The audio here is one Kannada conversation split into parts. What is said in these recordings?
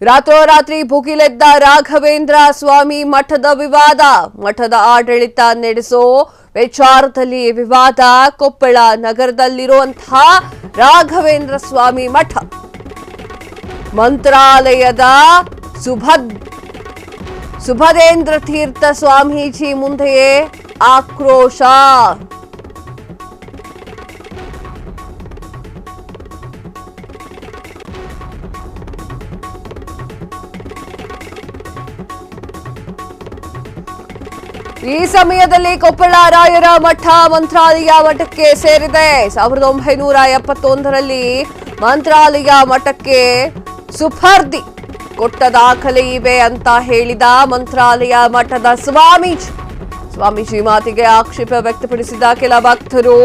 ರಾತ್ರೋರಾತ್ರಿ ಭುಗಿಲೆದ್ದ ರಾಘವೇಂದ್ರ ಸ್ವಾಮಿ ಮಠದ ವಿವಾದ. ಮಠದ ಆಡಳಿತ ನಡೆಸೋ ವಿಚಾರದಲ್ಲಿ ವಿವಾದ. ಕೊಪ್ಪಳ ನಗರದಲ್ಲಿರುವಂತಹ ರಾಘವೇಂದ್ರ ಸ್ವಾಮಿ ಮಠ ಮಂತ್ರಾಲಯದ ಸುಭದೇಂದ್ರ ತೀರ್ಥ ಸ್ವಾಮೀಜಿ ಮುಂದೆಯೇ ಆಕ್ರೋಶ. ಈ ಸಮಯದಲ್ಲಿ ಕೊಪ್ಪಳ ರಾಯರ ಮಠ ಮಂತ್ರಾಲಯ ಮಠಕ್ಕೆ ಸೇರಿದೆ. 1971ರಲ್ಲಿ ಮಂತ್ರಾಲಯ ಮಠಕ್ಕೆ ಸುಫರ್ದಿ ಕೊಟ್ಟ ದಾಖಲೆ ಇವೆ ಅಂತ ಹೇಳಿದ ಮಂತ್ರಾಲಯ ಮಠದ ಸ್ವಾಮೀಜಿ ಮಾತಿಗೆ ಆಕ್ಷೇಪ ವ್ಯಕ್ತಪಡಿಸಿದ ಕೆಲ ಭಕ್ತರು.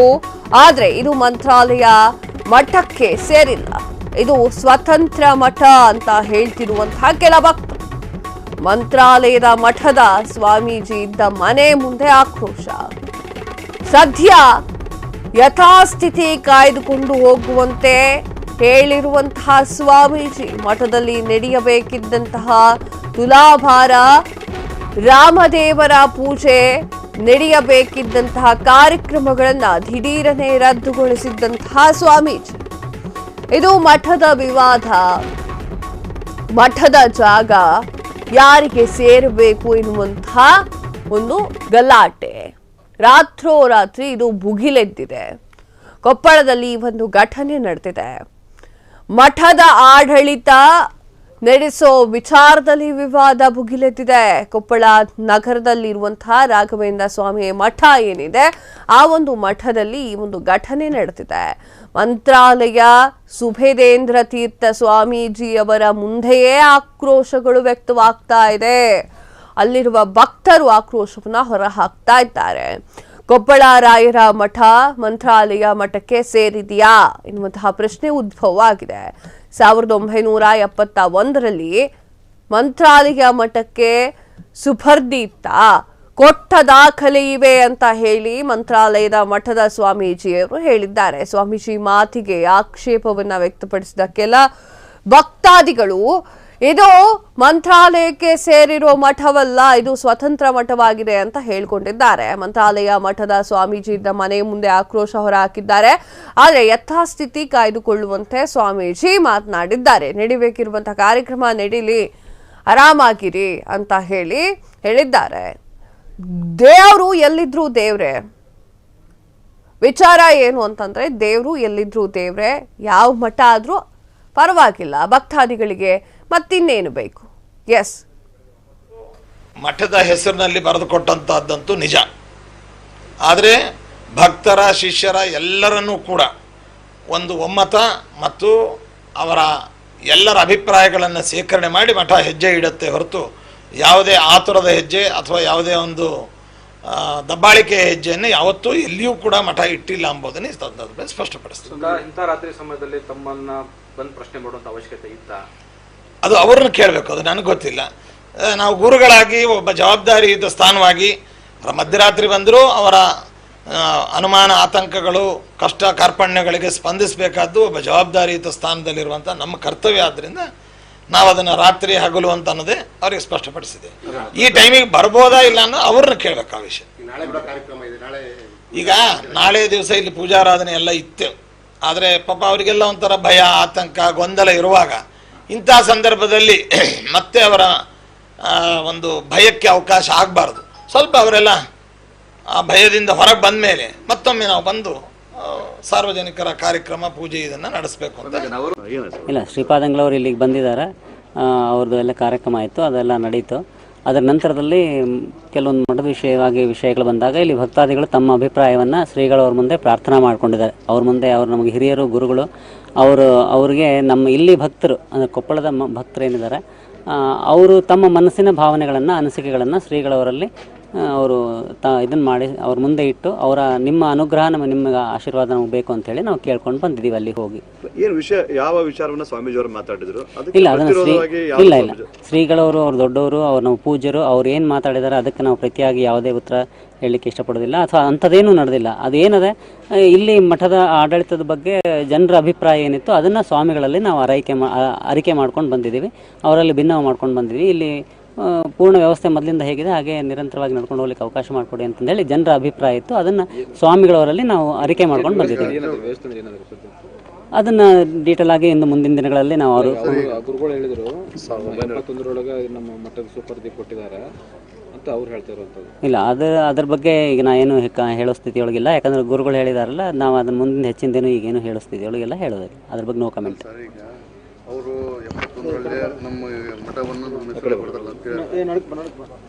ಆದ್ರೆ ಇದು ಮಂತ್ರಾಲಯ ಮಠಕ್ಕೆ ಸೇರಿಲ್ಲ, ಇದು ಸ್ವತಂತ್ರ ಮಠ ಅಂತ ಹೇಳ್ತಿರುವಂತಹ ಕೆಲ ಭಕ್ತರು. ಮಂತ್ರಾಲಯದ ಮಠದ ಸ್ವಾಮೀಜಿ ಇದ್ದ ಮನೆ ಮುಂದೆ ಆಕ್ರೋಶ. ಸದ್ಯ ಯಥಾಸ್ಥಿತಿ ಕಾಯ್ದುಕೊಂಡು ಹೋಗುವಂತೆ ಹೇಳಿರುವಂತಹ ಸ್ವಾಮೀಜಿ ಮಠದಲ್ಲಿ ನಡೆಯಬೇಕಿದ್ದಂತಹ ತುಲಾಭಾರ, ರಾಮದೇವರ ಪೂಜೆ, ನಡೆಯಬೇಕಿದ್ದಂತಹ ಕಾರ್ಯಕ್ರಮಗಳನ್ನ ದಿಢೀರನೆ ರದ್ದುಗೊಳಿಸಿದ್ದಂತಹ ಸ್ವಾಮೀಜಿ. ಇದು ಮಠದ ವಿವಾದ. ಮಠದ ಜಾಗ ಯಾರಿಗೆ ಸೇರಬೇಕು ಎನ್ನುವಂತಹ ಒಂದು ಗಲಾಟೆ ರಾತ್ರೋರಾತ್ರಿ ಇದು ಭುಗಿಲೆದ್ದಿದೆ. ಕೊಪ್ಪಳದಲ್ಲಿ ಒಂದು ಘಟನೆ ನಡೆದಿದೆ. ಮಠದ ಆಡಳಿತ ನಡೆಸೋ ವಿಚಾರದಲ್ಲಿ ವಿವಾದ ಭುಗಿಲೆದ್ದಿದೆ. ಕೊಪ್ಪಳ ನಗರದಲ್ಲಿರುವಂತಹ ರಾಘವೇಂದ್ರ ಸ್ವಾಮಿ ಮಠ ಏನಿದೆ, ಆ ಒಂದು ಮಠದಲ್ಲಿ ಈ ಒಂದು ಘಟನೆ ನಡೆದಿದೆ. ಮಂತ್ರಾಲಯ ಸುಭೇದೇಂದ್ರ ತೀರ್ಥ ಸ್ವಾಮೀಜಿಯವರ ಮುಂದೆಯೇ ಆಕ್ರೋಶಗಳು ವ್ಯಕ್ತವಾಗ್ತಾ ಇದೆ. ಅಲ್ಲಿರುವ ಭಕ್ತರು ಆಕ್ರೋಶವನ್ನ ಹೊರಹಾಕ್ತಾ ಇದ್ದಾರೆ. ಕೊಪ್ಪಳ ರಾಯರ ಮಠ ಮಂತ್ರಾಲಯ ಮಠಕ್ಕೆ ಸೇರಿದೆಯಾ ಎನ್ನುವಂತಹ ಪ್ರಶ್ನೆ ಉದ್ಭವವಾಗಿದೆ. 1971ರಲ್ಲಿ ಮಂತ್ರಾಲಯ ಮಠಕ್ಕೆ ಸುಫರ್ದಿ ಕೊಟ್ಟ ದಾಖಲೆ ಇವೆ ಅಂತ ಹೇಳಿ ಮಂತ್ರಾಲಯದ ಮಠದ ಸ್ವಾಮೀಜಿಯವರು ಹೇಳಿದ್ದಾರೆ. ಸ್ವಾಮೀಜಿ ಮಾತಿಗೆ ಆಕ್ಷೇಪವನ್ನ ವ್ಯಕ್ತಪಡಿಸಿದ ಕೆಲ ಭಕ್ತಾದಿಗಳು, ಇದು ಮಂತ್ರಾಲಯಕ್ಕೆ ಸೇರಿರುವ ಮಠವಲ್ಲ, ಇದು ಸ್ವತಂತ್ರ ಮಠವಾಗಿದೆ ಅಂತ ಹೇಳ್ಕೊಂಡಿದ್ದಾರೆ. ಮಂತ್ರಾಲಯ ಮಠದ ಸ್ವಾಮೀಜಿ ಇದ್ದ ಮನೆ ಮುಂದೆ ಆಕ್ರೋಶ ಹೊರಹಾಕಿದ್ದಾರೆ. ಆದರೆ ಯಥಾಸ್ಥಿತಿ ಕಾಯ್ದುಕೊಳ್ಳುವಂತೆ ಸ್ವಾಮೀಜಿ ಮಾತನಾಡಿದ್ದಾರೆ. ನಡಿಬೇಕಿರುವಂತಹ ಕಾರ್ಯಕ್ರಮ ನಡೀಲಿ, ಆರಾಮಾಗಿರಿ ಅಂತ ಹೇಳಿದ್ದಾರೆ. ದೇವರು ಎಲ್ಲಿದ್ರು ದೇವ್ರೆ. ವಿಚಾರ ಏನು ಅಂತಂದ್ರೆ, ದೇವರು ಎಲ್ಲಿದ್ರು ದೇವ್ರೆ, ಯಾವ ಮಠ ಆದ್ರೂ ಪರವಾಗಿಲ್ಲ, ಭಕ್ತಾದಿಗಳಿಗೆ ಮತ್ತಿನ್ನೇನು ಬೇಕು. ಎಸ್, ಮಠದ ಹೆಸರಿನಲ್ಲಿ ಬರೆದುಕೊಟ್ಟಂತಹದ್ದಂತೂ ನಿಜ. ಆದರೆ ಭಕ್ತರ ಶಿಷ್ಯರ ಎಲ್ಲರನ್ನೂ ಕೂಡ ಒಂದು ಒಮ್ಮತ ಮತ್ತು ಅವರ ಎಲ್ಲರ ಅಭಿಪ್ರಾಯಗಳನ್ನು ಸೇಕರಣೆ ಮಾಡಿ ಮಠ ಹೆಜ್ಜೆ ಇಡುತ್ತೆ ಹೊರತು ಯಾವುದೇ ಆತುರದ ಹೆಜ್ಜೆ ಅಥವಾ ಯಾವುದೇ ಒಂದು ದಬ್ಬಾಳಿಕೆ ಹೆಜ್ಜೆಯನ್ನು ಯಾವತ್ತೂ ಎಲ್ಲಿಯೂ ಕೂಡ ಮಠ ಇಟ್ಟಿಲ್ಲ ಎಂಬುದನ್ನು ಸಂದರ್ಭದಲ್ಲಿ ಸ್ಪಷ್ಟಪಡಿಸ್ತಾರೆ. ಇಂಥ ರಾತ್ರಿ ಸಮಯದಲ್ಲಿ ತಮ್ಮನ್ನ ಬಂದು ಪ್ರಶ್ನೆ ಮಾಡುವಂಥ ಅವಶ್ಯಕತೆ ಇತ್ತ? ಅದು ಅವ್ರನ್ನ ಕೇಳಬೇಕು, ಅದು ನನಗೆ ಗೊತ್ತಿಲ್ಲ. ನಾವು ಗುರುಗಳಾಗಿ ಒಬ್ಬ ಜವಾಬ್ದಾರಿಯುತ ಸ್ಥಾನವಾಗಿ ಮಧ್ಯರಾತ್ರಿ ಬಂದರೂ ಅವರ ಅನುಮಾನ, ಆತಂಕಗಳು, ಕಷ್ಟ ಕಾರ್ಪಣ್ಯಗಳಿಗೆ ಸ್ಪಂದಿಸಬೇಕಾದ್ದು ಒಬ್ಬ ಜವಾಬ್ದಾರಿಯುತ ಸ್ಥಾನದಲ್ಲಿರುವಂಥ ನಮ್ಮ ಕರ್ತವ್ಯ. ಆದ್ದರಿಂದ ನಾವು ಅದನ್ನು ರಾತ್ರಿ ಹಗಲು ಅಂತ ಅನ್ನೋದೇ ಅವರಿಗೆ ಸ್ಪಷ್ಟಪಡಿಸಿದೆ. ಈ ಟೈಮಿಗೆ ಬರ್ಬೋದಾ ಇಲ್ಲ ಅನ್ನೋ ಅವ್ರನ್ನ ಕೇಳಬೇಕು ಆ ವಿಷಯ. ಈಗ ನಾಳೆ ದಿವಸ ಇಲ್ಲಿ ಪೂಜಾರಾಧನೆ ಎಲ್ಲ ಇತ್ತು, ಆದರೆ ಪಾಪ ಅವರಿಗೆಲ್ಲ ಒಂಥರ ಭಯ, ಆತಂಕ, ಗೊಂದಲ ಇರುವಾಗ ಇಂಥ ಸಂದರ್ಭದಲ್ಲಿ ಮತ್ತೆ ಅವರ ಒಂದು ಭಯಕ್ಕೆ ಅವಕಾಶ ಆಗಬಾರ್ದು. ಸ್ವಲ್ಪ ಅವರೆಲ್ಲ ಆ ಭಯದಿಂದ ಹೊರಗೆ ಬಂದ ಮೇಲೆ ಮತ್ತೊಮ್ಮೆ ನಾವು ಬಂದು ಸಾರ್ವಜನಿಕರ ಕಾರ್ಯಕ್ರಮ, ಪೂಜೆ ಇದನ್ನು ನಡೆಸಬೇಕು ಅಂತ. ಇಲ್ಲ, ಶ್ರೀಪಾದಂಗಳವರು ಇಲ್ಲಿಗೆ ಬಂದಿದ್ದಾರೆ, ಅವ್ರದ್ದು ಎಲ್ಲ ಕಾರ್ಯಕ್ರಮ ಆಯಿತು, ಅದೆಲ್ಲ ನಡೀತು. ಅದರ ನಂತರದಲ್ಲಿ ಕೆಲವೊಂದು ಮಠದ ವಿಷಯಗಳು ಬಂದಾಗ ಇಲ್ಲಿ ಭಕ್ತಾದಿಗಳು ತಮ್ಮ ಅಭಿಪ್ರಾಯವನ್ನು ಶ್ರೀಗಳವ್ರ ಮುಂದೆ ಪ್ರಾರ್ಥನಾ ಮಾಡ್ಕೊಂಡಿದ್ದಾರೆ. ಅವ್ರ ಮುಂದೆ ಅವರು ನಮಗೆ ಹಿರಿಯರು, ಗುರುಗಳು, ಅವ್ರಿಗೆ ನಮ್ಮ ಇಲ್ಲಿ ಭಕ್ತರು ಅಂದರೆ ಕೊಪ್ಪಳದ ಭಕ್ತರೇನಿದ್ದಾರೆ ಅವರು ತಮ್ಮ ಮನಸ್ಸಿನ ಭಾವನೆಗಳನ್ನು, ಅನಿಸಿಕೆಗಳನ್ನು ಶ್ರೀಗಳವರಲ್ಲಿ ಅವರು ಇದನ್ನು ಮಾಡಿ ಅವ್ರ ಮುಂದೆ ಇಟ್ಟು ನಿಮ್ಮ ಅನುಗ್ರಹ ನಿಮಗೆ ಆಶೀರ್ವಾದ ನಮಗೆ ಬೇಕು ಅಂತೇಳಿ ನಾವು ಕೇಳ್ಕೊಂಡು ಬಂದಿದ್ದೀವಿ. ಅಲ್ಲಿ ಹೋಗಿ ಏನು ವಿಷಯ, ಯಾವ ವಿಚಾರವನ್ನು ಸ್ವಾಮೀಜಿಯವರು ಮಾತಾಡಿದ್ರು? ಇಲ್ಲ, ಶ್ರೀಗಳವರು ಅವ್ರು ದೊಡ್ಡವರು, ಅವ್ರು ನಾವು ಪೂಜ್ಯರು, ಅವ್ರು ಏನು ಮಾತಾಡಿದ್ದಾರೆ ಅದಕ್ಕೆ ನಾವು ಪ್ರತಿಯಾಗಿ ಯಾವುದೇ ಉತ್ತರ ಹೇಳಲಿಕ್ಕೆ ಇಷ್ಟಪಡೋದಿಲ್ಲ, ಅಥವಾ ಅಂಥದ್ದೇನೂ ನಡೆದಿಲ್ಲ. ಅದೇನದೆ ಇಲ್ಲಿ ಮಠದ ಆಡಳಿತದ ಬಗ್ಗೆ ಜನರ ಅಭಿಪ್ರಾಯ ಏನಿತ್ತು ಅದನ್ನು ಸ್ವಾಮಿಗಳಲ್ಲಿ ನಾವು ಅರಿಕೆ ಮಾಡ್ಕೊಂಡು ಬಂದಿದ್ದೀವಿ, ಅವರಲ್ಲಿ ಭಿನ್ನವ ಮಾಡ್ಕೊಂಡು ಬಂದಿದ್ದೀವಿ. ಇಲ್ಲಿ ಪೂರ್ಣ ವ್ಯವಸ್ಥೆ ಮೊದಲಿಂದ ಹೇಗಿದೆ ಹಾಗೆ ನಿರಂತರವಾಗಿ ನಡ್ಕೊಂಡು ಹೋಗ್ಲಿಕ್ಕೆ ಅವಕಾಶ ಮಾಡಿಕೊಡಿ ಅಂತಂದೇಳಿ ಜನರ ಅಭಿಪ್ರಾಯ ಇತ್ತು. ಅದನ್ನು ಸ್ವಾಮಿಗಳವರಲ್ಲಿ ನಾವು ಅರಿಕೆ ಮಾಡ್ಕೊಂಡು ಬಂದಿದ್ದೀವಿ. ಅದನ್ನು ಡೀಟೇಲ್ ಆಗಿ ಇನ್ನು ಮುಂದಿನ ದಿನಗಳಲ್ಲಿ ನಾವು ಅವರು ಗುರುಗಳು ಹೇಳಿದರು 71ರೊಳಗೆ ನಮ್ಮ ಮಠದ ಸೂಪರ್ ದೀಪ್ ಕೊಟ್ಟಿದ್ದಾರೆ ಅಂತ ಅವ್ರು ಹೇಳ್ತಾ ಇರುವಂಥದ್ದು. ಇಲ್ಲ, ಅದ್ರ ಬಗ್ಗೆ ಈಗ ನಾ ಏನು ಹೇಳೋ ಸ್ಥಿತಿಯೊಳಗಿಲ್ಲ. ಯಾಕಂದರೆ ಗುರುಗಳು ಹೇಳಿದಾರಲ್ಲ, ನಾವು ಅದನ್ನ ಮುಂದಿನ ಹೆಚ್ಚಿನದೇನು ಈಗೇನು ಹೇಳೋ ಸ್ಥಿತಿಯೊಳಗೆಲ್ಲ ಹೇಳೋದಿಲ್ಲ. ಅದ್ರ ಬಗ್ಗೆ ನೋ ಕಮೆಂಟ್. ಅವರು 71ರಲ್ಲೇ ನಮ್ಮ ಮಠವನ್ನು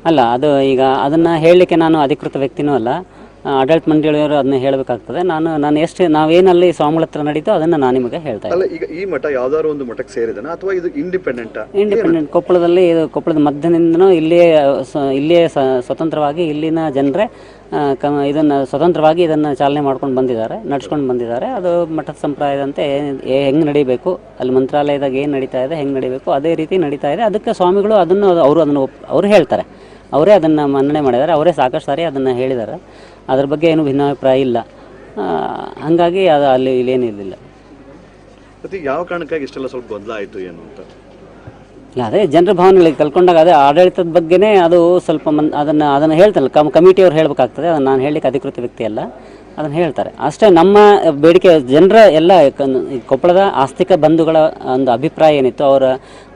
ಅಲ್ಲ, ಅದು ಈಗ ಅದನ್ನು ಹೇಳಲಿಕ್ಕೆ ನಾನು ಅಧಿಕೃತ ವ್ಯಕ್ತಿನೂ ಅಲ್ಲ, ಆಡಳಿತ ಮಂಡಳಿಯವರು ಅದನ್ನ ಹೇಳಬೇಕಾಗ್ತದೆ. ನಾನು ಎಷ್ಟು ನಾವೇನಲ್ಲಿ ಸ್ವಾಮಿಗಳ ಹತ್ರ ನಡೀತೋ ಅದನ್ನು ನಾನು ನಿಮಗೆ ಹೇಳ್ತಾ ಇದ್ದೀನಿ. ಈಗ ಈ ಮಠ ಯಾವ್ದಾದ್ರು ಒಂದು ಮಠಕ್ಕೆ ಸೇರಿದನ ಅಥವಾ ಇದು ಇಂಡಿಪೆಂಡೆಂಟ್? ಕೊಪ್ಪಳದಲ್ಲಿ, ಇದು ಕೊಪ್ಪಳದ ಮಧ್ಯದಿಂದನೂ ಇಲ್ಲಿಯೇ ಸ್ವತಂತ್ರವಾಗಿ ಇಲ್ಲಿನ ಜನರೇ ಇದನ್ನು ಸ್ವತಂತ್ರವಾಗಿ ಇದನ್ನು ಚಾಲನೆ ಮಾಡ್ಕೊಂಡು ಬಂದಿದ್ದಾರೆ, ನಡ್ಸ್ಕೊಂಡು ಬಂದಿದ್ದಾರೆ. ಅದು ಮಠದ ಸಂಪ್ರದಾಯದಂತೆ ಹೆಂಗೆ ನಡಿಬೇಕು, ಅಲ್ಲಿ ಮಂತ್ರಾಲಯದಾಗ ಏನು ನಡೀತಾ ಇದೆ ಹೆಂಗೆ ನಡಿಬೇಕು ಅದೇ ರೀತಿ ನಡೀತಾ ಇದೆ. ಅದಕ್ಕೆ ಸ್ವಾಮಿಗಳು ಅವರು ಹೇಳ್ತಾರೆ, ಅವರೇ ಅದನ್ನು ಮನ್ನಣೆ ಮಾಡಿದ್ದಾರೆ, ಅವರೇ ಸಾಕಷ್ಟು ಸಾರಿ ಅದನ್ನು ಹೇಳಿದ್ದಾರೆ. ಅದ್ರ ಬಗ್ಗೆ ಏನು ಭಿನ್ನಾಭಿಪ್ರಾಯ ಇಲ್ಲ. ಹಾಗಾಗಿ ಅದು ಇಲ್ಲೇನಿಲ್ಲ. ಮತ್ತೆ ಯಾವ ಕಾರಣಕ್ಕಾಗಿ ಇಷ್ಟೆಲ್ಲ ಸ್ವಲ್ಪ ಗೊಂದಲ ಆಯಿತು ಏನು ಅಂತ? ಇಲ್ಲ, ಅದೇ ಜನರ ಭಾವನೆಗಳಿಗೆ ಕಲ್ಕೊಂಡಾಗ ಅದೇ ಆಡಳಿತದ ಬಗ್ಗೆನೇ ಅದು ಸ್ವಲ್ಪ ಅದನ್ನು ಹೇಳ್ತಾರಲ್ಲ, ಕಮಿಟಿಯವ್ರು ಹೇಳಬೇಕಾಗ್ತದೆ. ಅದನ್ನು ನಾನು ಹೇಳಲಿಕ್ಕೆ ಅಧಿಕೃತ ವ್ಯಕ್ತಿ ಅಲ್ಲ, ಅದನ್ನು ಹೇಳ್ತಾರೆ ಅಷ್ಟೇ. ನಮ್ಮ ಬೇಡಿಕೆ ಜನರ ಎಲ್ಲ ಕೊಪ್ಪಳದ ಆಸ್ತಿಕ ಬಂಧುಗಳ ಒಂದು ಅಭಿಪ್ರಾಯ ಏನಿತ್ತು, ಅವರ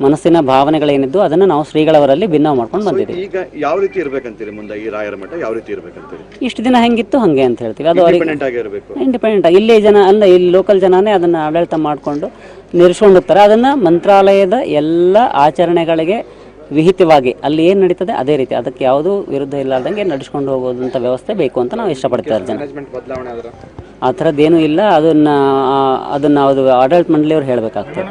ಮನಸ್ಸಿನ ಭಾವನೆಗಳೇನಿದ್ದು ಅದನ್ನು ನಾವು ಶ್ರೀಗಳವರಲ್ಲಿ ಭಿನ್ನ ಮಾಡ್ಕೊಂಡು ಬಂದಿದ್ದೀವಿ. ಈಗ ಯಾವ ರೀತಿ ಇರಬೇಕಂತೀರಿ ಮುಂದೆ ಈ ರಾಯರ ಮಠ ಯಾವ ರೀತಿ ಇರಬೇಕಂತೀರಿ? ಇಷ್ಟು ದಿನ ಹೆಂಗಿತ್ತು ಹಾಗೆ ಅಂತ ಹೇಳ್ತೀವಿ. ಅದು ಇಂಡಿಪೆಂಡೆಂಟ್ ಆಗಿರಬೇಕು. ಇಂಡಿಪೆಂಡೆಂಟ್ ಇಲ್ಲಿ ಜನ ಅಲ್ಲ, ಇಲ್ಲಿ ಲೋಕಲ್ ಜನನೇ ಅದನ್ನು ಆಡಳಿತ ಮಾಡಿಕೊಂಡು ನಿರ್ಸ್ಕೊಂಡು ಹೋಗ್ತಾರೆ. ಅದನ್ನು ಮಂತ್ರಾಲಯದ ಎಲ್ಲ ಆಚರಣೆಗಳಿಗೆ ವಿಹಿತವಾಗಿ ಅಲ್ಲಿ ಏನು ನಡೀತದೆ ಅದೇ ರೀತಿ, ಅದಕ್ಕೆ ಯಾವುದೂ ವಿರುದ್ಧ ಇಲ್ಲಾರ್ದಂಗೆ ನಡೆಸ್ಕೊಂಡು ಹೋಗೋದಂಥ ವ್ಯವಸ್ಥೆ ಬೇಕು ಅಂತ ನಾವು ಇಷ್ಟಪಡ್ತಾರೆ ಜನ. ಆ ಥರದ್ದೇನೂ ಇಲ್ಲ. ಅದನ್ನು ಅದು ಆಡಳಿತ ಮಂಡಳಿಯವ್ರು ಹೇಳಬೇಕಾಗ್ತದೆ.